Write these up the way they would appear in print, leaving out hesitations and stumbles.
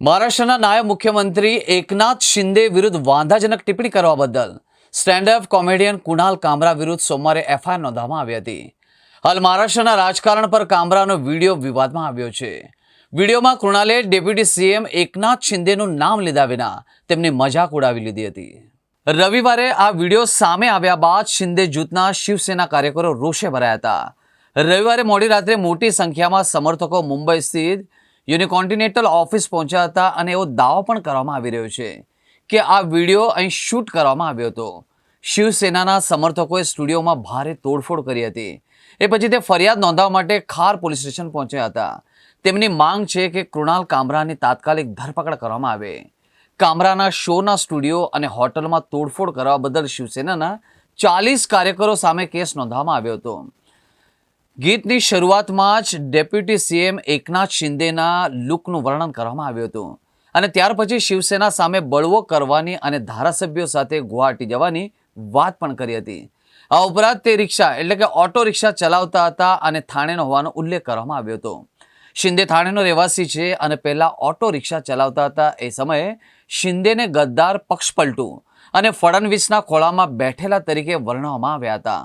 મહારાષ્ટ્રના નાયબ મુખ્યમંત્રી એકનાથ શિંદે વિરુદ્ધ વાંધાજનક ટિપ્પણી કરવા બદલ stand up comedian Kunal Kamra વિરુદ્ધ સોમવારે એફઆઈઆર નોંધવામાં આવી હતી. હાલ મહારાષ્ટ્રના રાજકારણ પર કામરાનો વિડીયો વિવાદમાં આવ્યો છે. વિડીયોમાં કુણાલે ડેપ્યુટી સીએમ એકનાથ શિંદેનું નામ લીધા વિના તેમની મજાક ઉડાવી લીધી હતી. રવિવારે આ વિડીયો સામે આવ્યા બાદ શિંદે જૂથના શિવસેના કાર્યકરો રોષે ભરાયા હતા. રવિવારે મોડી રાત્રે મોટી સંખ્યામાં સમર્થકો મુંબઈ સ્થિત યુનિકોન્ટિનેન્ટલ ઓફિસ પહોંચ્યા હતા અને એવો દાવો પણ કરવામાં આવી રહ્યો છે કે આ વિડીયો અહીં શૂટ કરવામાં આવ્યો હતો. શિવસેનાના સમર્થકોએ સ્ટુડિયોમાં ભારે તોડફોડ કરી હતી. એ પછી તે ફરિયાદ નોંધવા માટે ખાર પોલીસ સ્ટેશન પહોંચ્યા હતા. તેમની માંગ છે કે કુણાલ કામરાની તાત્કાલિક ધરપકડ કરવામાં આવે. કામરાના શોના સ્ટુડિયો અને હોટલમાં તોડફોડ કરવા બદલ શિવસેનાના 40 કાર્યકરો સામે કેસ નોંધવામાં આવ્યો હતો. ગીતની શરૂઆતમાં જ ડેપ્યુટી સીએમ એકનાથ શિંદેના લુકનું વર્ણન કરવામાં આવ્યું હતું અને ત્યાર પછી શિવસેના સામે બળવો કરવાની અને ધારાસભ્યો સાથે ગુવાહાટી જવાની વાત પણ કરી હતી. આ ઉપરાંત તે રિક્ષા એટલે કે ઓટો રિક્ષા ચલાવતા હતા અને થાણેનો હોવાનો ઉલ્લેખ કરવામાં આવ્યો હતો. શિંદે થાણેનો રહેવાસી છે અને પહેલા ઓટો રિક્ષા ચલાવતા હતા. એ સમયે શિંદેને ગદ્દાર પક્ષપલટુ અને ફડણવીસના ખોળામાં બેઠેલા તરીકે વર્ણવવામાં આવ્યા હતા.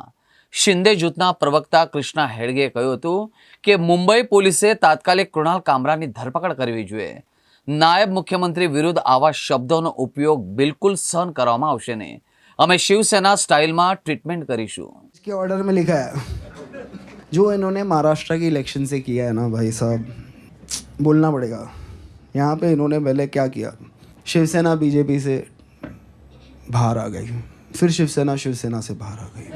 શિંદે જૂથના પ્રવક્તા કૃષ્ણા હેડગેએ કહ્યું હતું કે મુંબઈ પોલીસે તાત્કાલિક કુણાલ કામરાની ધરપકડ કરવી જોઈએ. નાયબ મુખ્યમંત્રી વિરુદ્ધ આવા શબ્દોનો ઉપયોગ બિલકુલ સહન કરવામાં આવશે નહીં. અમે શિવसेना स्टाइल में ट्रीटमेंट करीशु. इसके ऑर्डर में लिखा है जो इन्होंने महाराष्ट्र के इलेक्शन से किया है ना भाई साहब, बोलना पड़ेगा. यहाँ पे इन्होंने पहले क्या किया, शिवसेना बीजेपी से बाहर आ गई, फिर शिवसेना से बाहर आ गई,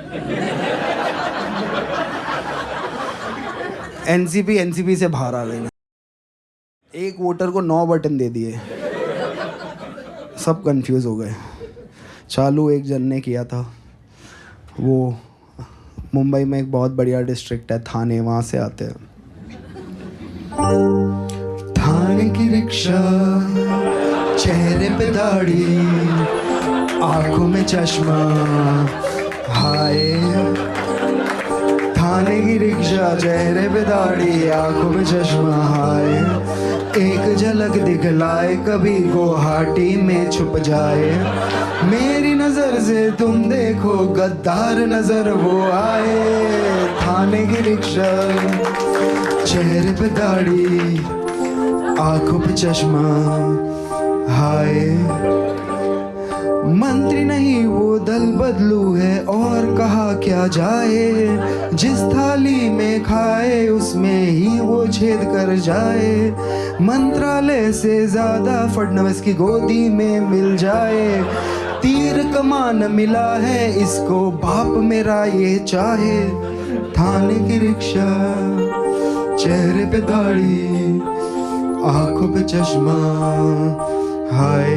एनसीपी से बाहर आ गई, एक वोटर को 9 बटन दे दिए, सब कंफ्यूज हो गए. चालू एक जन ने किया था, वो मुंबई में एक बहुत बढ़िया डिस्ट्रिक्ट है थाने, वहाँ से आते हैं. थाने की रिक्शा, चेहरे पे दाढ़ी, आंखों में चश्मा, हाय. थाने की रिक्शा, चेहरे पे दाढ़ी, आंखों में चश्मा, हाय. एक झलक दिखलाए कभी गुवाहाटी में छुप जाए. मेरी नजर से तुम देखो गद्दार नजर वो आए. थाने की रिक्शा, चेहरे पे दाढ़ी, आंखों पे चश्मा, हाय. मंत्री नहीं वो दल बदलू है और कहा क्या जाए. जिस थाली में खाए उसमें ही वो छेद कर जाए. मंत्रालय से ज्यादा फडणवीस की गोदी में मिल जाए. तीर कमान मिला है इसको बाप मेरा ये चाहे. थाने की रिक्शा, चेहरे पे दाढ़ी, आंखों पे चश्मा, हाय.